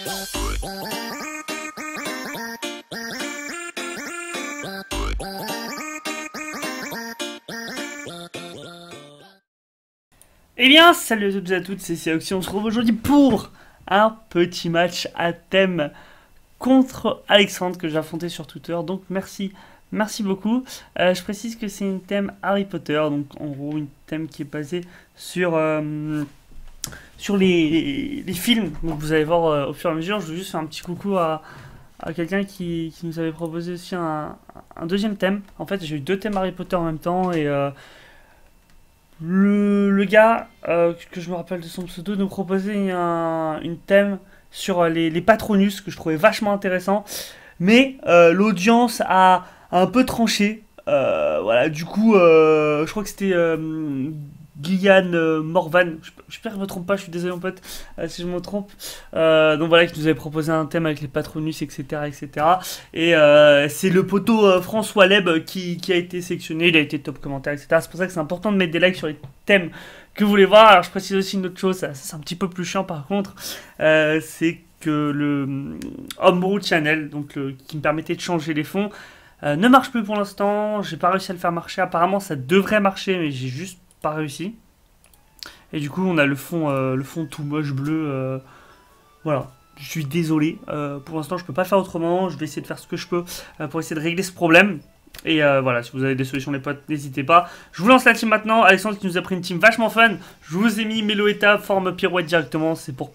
Eh bien, salut à toutes et à toutes, c'est Sioxy, on se retrouve aujourd'hui pour un petit match à thème contre Alexandre que j'ai affronté sur Twitter, donc merci beaucoup. Je précise que c'est une thème Harry Potter, donc en gros une thème qui est basée sur les films, donc vous allez voir au fur et à mesure. Je veux juste faire un petit coucou à quelqu'un qui nous avait proposé aussi un deuxième thème. En fait, j'ai eu deux thèmes Harry Potter en même temps et le gars, que je me rappelle de son pseudo, nous proposait une thème sur les Patronus que je trouvais vachement intéressant, mais l'audience a un peu tranché. Voilà, du coup, je crois que c'était Guyane Morvan, j'espère que je me trompe pas, je suis désolé mon pote si je me trompe, donc voilà, qui nous avait proposé un thème avec les Patronus, etc. Et c'est le poteau François Leb qui a été sélectionné, il a été top commentaire, etc. C'est pour ça que c'est important de mettre des likes sur les thèmes que vous voulez voir. Alors je précise aussi une autre chose, ça c'est un petit peu plus chiant par contre, c'est que le Homebrew Channel, donc qui me permettait de changer les fonds, ne marche plus pour l'instant. J'ai pas réussi à le faire marcher, apparemment ça devrait marcher mais j'ai juste pas réussi. Et du coup on a le fond tout moche bleu, voilà. Je suis désolé, pour l'instant je peux pas faire autrement, je vais essayer de faire ce que je peux pour essayer de régler ce problème. Et voilà, si vous avez des solutions les potes, n'hésitez pas. Je vous lance la team maintenant. Alexandre qui nous a pris une team vachement fun. Je vous ai mis Meloetta, forme pirouette directement, c'est pour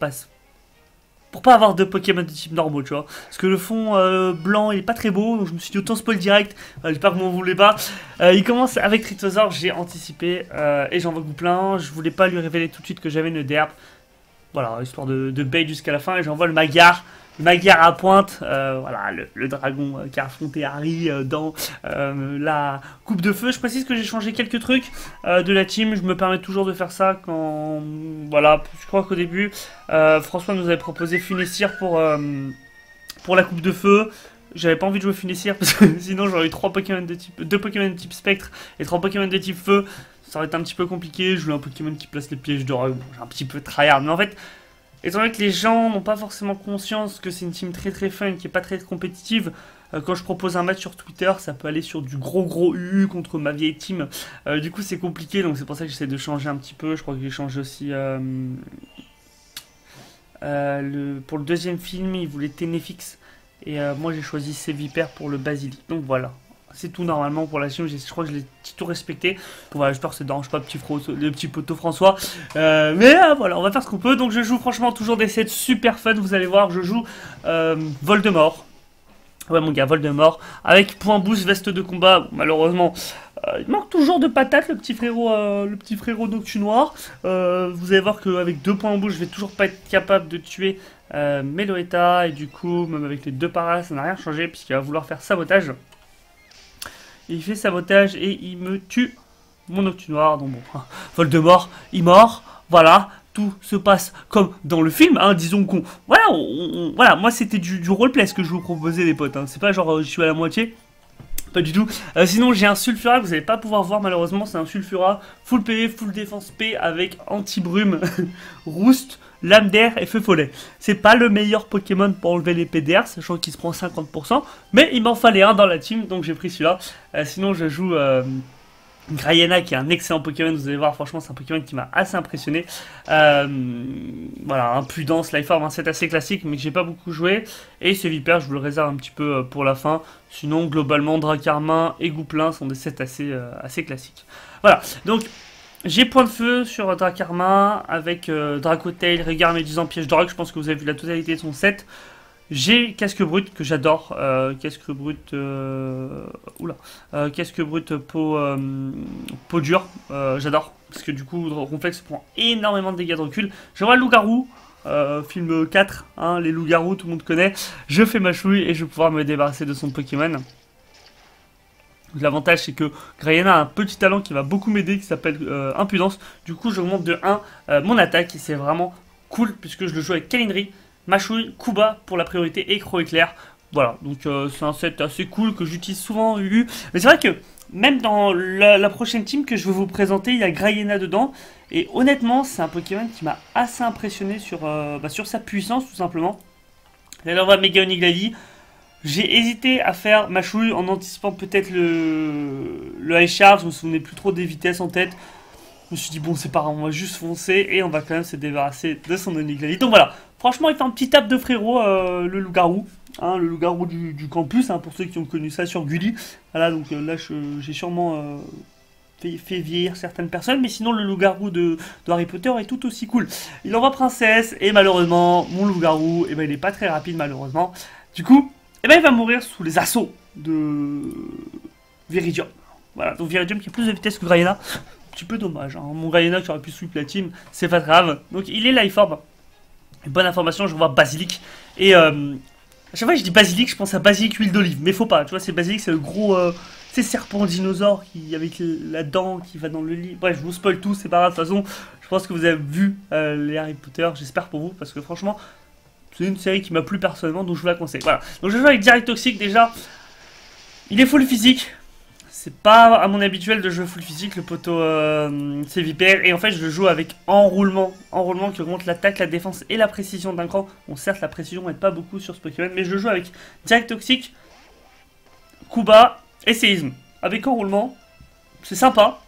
pas avoir deux Pokémon de type normaux, tu vois. Parce que le fond blanc, il est pas très beau, donc je me suis dit autant spoil direct. J'espère que vous m'en voulez pas. Il commence avec Tritozor, j'ai anticipé, et j'en veux plein. Je voulais pas lui révéler tout de suite que j'avais une derp. Voilà, histoire de bait jusqu'à la fin, et j'envoie le Magyar. Le Magyar à pointe, voilà, le dragon qui a affronté Harry dans la coupe de feu. Je précise que j'ai changé quelques trucs de la team. Je me permets toujours de faire ça quand... Voilà, je crois qu'au début, François nous avait proposé Funessir pour la coupe de feu. J'avais pas envie de jouer Funessir parce que sinon j'aurais eu 2 Pokémon de type spectre et 3 Pokémon de type feu. Ça aurait été un petit peu compliqué. Je voulais un Pokémon qui place les pièges de dragon. J'ai un petit peu tryhard, mais en fait... Étant donné que les gens n'ont pas forcément conscience que c'est une team très fun, qui est pas très compétitive, quand je propose un match sur Twitter, ça peut aller sur du gros UU contre ma vieille team. Du coup c'est compliqué, donc c'est pour ça que j'essaie de changer un petit peu. Je crois que j'ai changé aussi pour le deuxième film, il voulait Ténéfix. Et moi j'ai choisi Sévipère pour le Basilic. Donc voilà. C'est tout normalement pour la team, je crois que je l'ai tout respecté. Voilà, j'espère que ça ne dérange pas le petit poteau François. Mais voilà, on va faire ce qu'on peut. Donc je joue franchement toujours des sets super fun, vous allez voir. Je joue Voldemort. Ouais mon gars, Voldemort. Avec point boost, veste de combat. Bon, malheureusement, il manque toujours de patates, le petit frérot Noctu Noir. Vous allez voir qu'avec 2 points en boost, je vais toujours pas être capable de tuer Meloetta. Et du coup, même avec les 2 paras, ça n'a rien changé puisqu'il va vouloir faire sabotage. Il fait sabotage et il me tue mon Noctu Noir. Donc bon, Voldemort, il mort. Voilà, tout se passe comme dans le film. Hein, disons qu'on... Voilà, voilà, moi c'était du roleplay ce que je vous proposais les potes. Hein. C'est pas genre je suis à la moitié. Pas du tout. Sinon j'ai un Sulfura que vous n'allez pas pouvoir voir malheureusement. C'est un Sulfura full PV, full défense P avec anti-brume, Roost, Lame d'air et Feu Follet. C'est pas le meilleur Pokémon pour enlever les PDR, sachant qu'il se prend 50%. Mais il m'en fallait un dans la team, donc j'ai pris celui-là. Sinon je joue Grayena qui est un excellent Pokémon, vous allez voir, franchement c'est un Pokémon qui m'a assez impressionné. Voilà, Impudence, Lifeform, un set assez classique mais que j'ai pas beaucoup joué. Et Sévipère, je vous le réserve un petit peu pour la fin. Sinon globalement Dracarmin et Gouplin sont des sets assez classiques. Voilà, donc... J'ai point de feu sur Dracarmin avec Dracotail, Regard Médusant, Piège d'Orgue. Je pense que vous avez vu la totalité de son set. J'ai Casque Brut que j'adore. Casque Brut. Casque Brut peau dure. J'adore. Parce que du coup, Ronflex prend énormément de dégâts de recul. Je vois le loup-garou. Film 4. Hein, les loups-garous, tout le monde connaît. Je fais ma chouille et je vais pouvoir me débarrasser de son Pokémon. L'avantage c'est que Grayena a un petit talent qui va beaucoup m'aider qui s'appelle Impudence. Du coup j'augmente de 1 mon attaque et c'est vraiment cool puisque je le joue avec Calendry, Machouille, Kuba pour la priorité et Croc Éclair. Voilà, donc c'est un set assez cool que j'utilise souvent en UU. Mais c'est vrai que même dans la prochaine team que je vais vous présenter, il y a Grayena dedans. Et honnêtement c'est un Pokémon qui m'a assez impressionné sur sa puissance tout simplement. Là, on va Mega Oniglali. J'ai hésité à faire ma chouille en anticipant peut-être le high charge. Je me souvenais plus trop des vitesses en tête. Je me suis dit, bon, c'est pas grave, on va juste foncer et on va quand même se débarrasser de son Oniglali. Donc voilà, franchement, il fait un petit tape de frérot, le loup-garou. Hein, le loup-garou du campus, hein, pour ceux qui ont connu ça sur Gulli. Voilà, donc là, j'ai sûrement fait vieillir certaines personnes, mais sinon, le loup-garou de Harry Potter est tout aussi cool. Il envoie princesse, et malheureusement, mon loup-garou, eh ben, il est pas très rapide, malheureusement. Du coup, eh ben, il va mourir sous les assauts de Viridium. Voilà, donc Viridium qui a plus de vitesse que Grayena. Un petit peu dommage, hein. Mon Grayena qui aurait pu sweep la team, c'est pas grave. Donc il est life orb. Bonne information, je vois Basilic. Et à chaque fois que je dis Basilic, je pense à Basilic huile d'olive. Mais faut pas, tu vois, c'est Basilic, c'est le gros serpent dinosaure qui, avec la dent qui va dans le lit. Bref, je vous spoil tout, c'est pas grave. De toute façon, je pense que vous avez vu les Harry Potter, j'espère pour vous, parce que franchement, c'est une série qui m'a plu personnellement, donc je vous la conseille. Voilà, donc je joue avec Direct Toxic déjà. Il est full physique. C'est pas à mon habituel de jouer full physique, le poteau c'est Vipère. Et en fait, je le joue avec enroulement. Enroulement qui augmente l'attaque, la défense et la précision d'un cran. Bon, certes, la précision n'aide pas beaucoup sur ce Pokémon, mais je le joue avec Direct Toxic, coup bas et séisme. Avec enroulement, c'est sympa.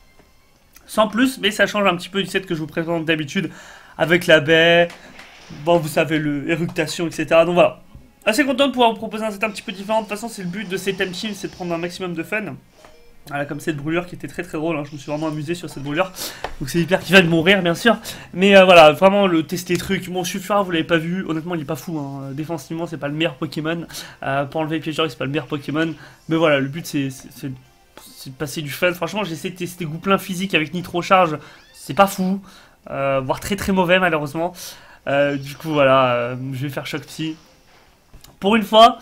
Sans plus, mais ça change un petit peu du set que je vous présente d'habitude. Avec la baie, bon, vous savez, le éructation, etc. Donc voilà. Assez content de pouvoir vous proposer un set un petit peu différent. De toute façon, c'est le but de ces thèmes teams, c'est de prendre un maximum de fun. Voilà, comme cette brûlure qui était très très drôle, hein. Je me suis vraiment amusé sur cette brûlure. Donc c'est hyper qui va de mourir bien sûr. Mais voilà, vraiment le tester truc. Mon Sulfura, vous l'avez pas vu, honnêtement il est pas fou, hein. Défensivement c'est pas le meilleur Pokémon. Pour enlever Piégeur, c'est pas le meilleur Pokémon. Mais voilà, le but c'est de passer du fun. Franchement j'ai essayé de tester Gouplin physique avec Nitro Charge. C'est pas fou. Voire très très mauvais malheureusement. Du coup voilà, je vais faire Choc Psy. Pour une fois...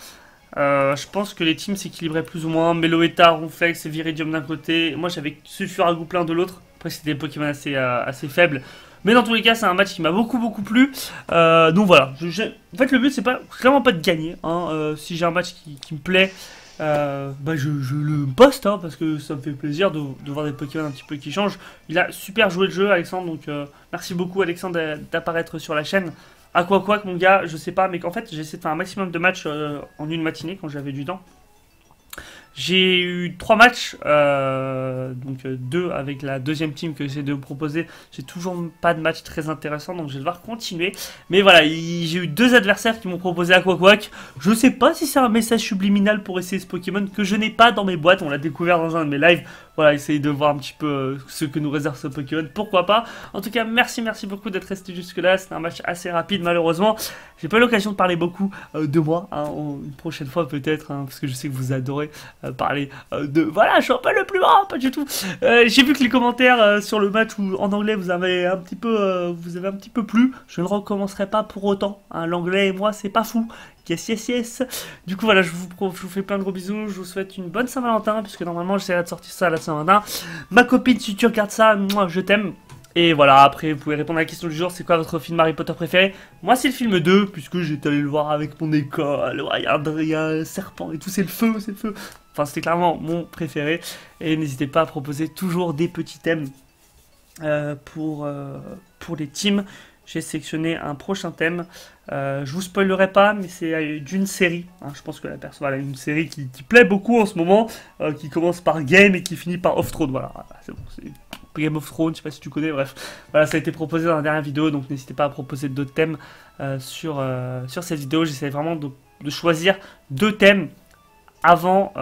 je pense que les teams s'équilibraient plus ou moins. Meloetta, Ronflex et Viridium d'un côté. Moi j'avais Sulfura Gouplin de l'autre. Après c'était des Pokémon assez faibles. Mais dans tous les cas c'est un match qui m'a beaucoup plu. Donc voilà. En fait le but c'est vraiment pas de gagner. Hein. Si j'ai un match qui me plaît, bah je le poste. Hein, parce que ça me fait plaisir de voir des Pokémon un petit peu qui changent. Il a super joué le jeu Alexandre. Donc merci beaucoup Alexandre d'apparaître sur la chaîne. À quoi mon gars, je sais pas, mais qu'en fait j'ai essayé de faire un maximum de matchs en une matinée quand j'avais du temps. J'ai eu 3 matchs, donc 2 avec la deuxième team que j'essaie de vous proposer. J'ai toujours pas de match très intéressant, donc je vais devoir continuer. Mais voilà, j'ai eu 2 adversaires qui m'ont proposé Aquaquack. Je sais pas si c'est un message subliminal pour essayer ce Pokémon que je n'ai pas dans mes boîtes. On l'a découvert dans un de mes lives. Voilà, essayer de voir un petit peu ce que nous réserve ce Pokémon. Pourquoi pas. En tout cas, merci beaucoup d'être resté jusque là. C'était un match assez rapide malheureusement. J'ai pas eu l'occasion de parler beaucoup de moi. Hein, une prochaine fois peut-être, hein, parce que je sais que vous adorez parler de... Voilà, je suis un peu le plus grand, pas du tout. J'ai vu que les commentaires sur le match où en anglais vous avez un petit peu plu. Je ne recommencerai pas pour autant. Hein, l'anglais et moi, c'est pas fou. Yes. Du coup, voilà, je vous fais plein de gros bisous. Je vous souhaite une bonne Saint-Valentin, puisque normalement, j'essaierai de sortir ça à la Saint-Valentin. Ma copine, si tu regardes ça, moi, je t'aime. Et voilà, après, vous pouvez répondre à la question du jour. C'est quoi votre film Harry Potter préféré? Moi, c'est le film 2, puisque j'étais allé le voir avec mon école. Ouais, il y a un serpent et tout, c'est le feu. Enfin, c'était clairement mon préféré. Et n'hésitez pas à proposer toujours des petits thèmes pour les teams. J'ai sélectionné un prochain thème. Je vous spoilerai pas, mais c'est d'une série. Hein, je pense que la personne, voilà, une série qui plaît beaucoup en ce moment, qui commence par Game et qui finit par Off Throne. Voilà, c'est bon, c'est Game of Thrones, je sais pas si tu connais, bref. Voilà, ça a été proposé dans la dernière vidéo, donc n'hésitez pas à proposer d'autres thèmes sur cette vidéo. J'essaie vraiment de choisir 2 thèmes avant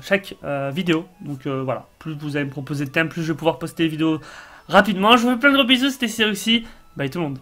chaque vidéo. Donc voilà, plus vous allez me proposer de thèmes, plus je vais pouvoir poster des vidéos rapidement. Je vous fais plein de gros bisous, c'était aussi. Bye tout le monde.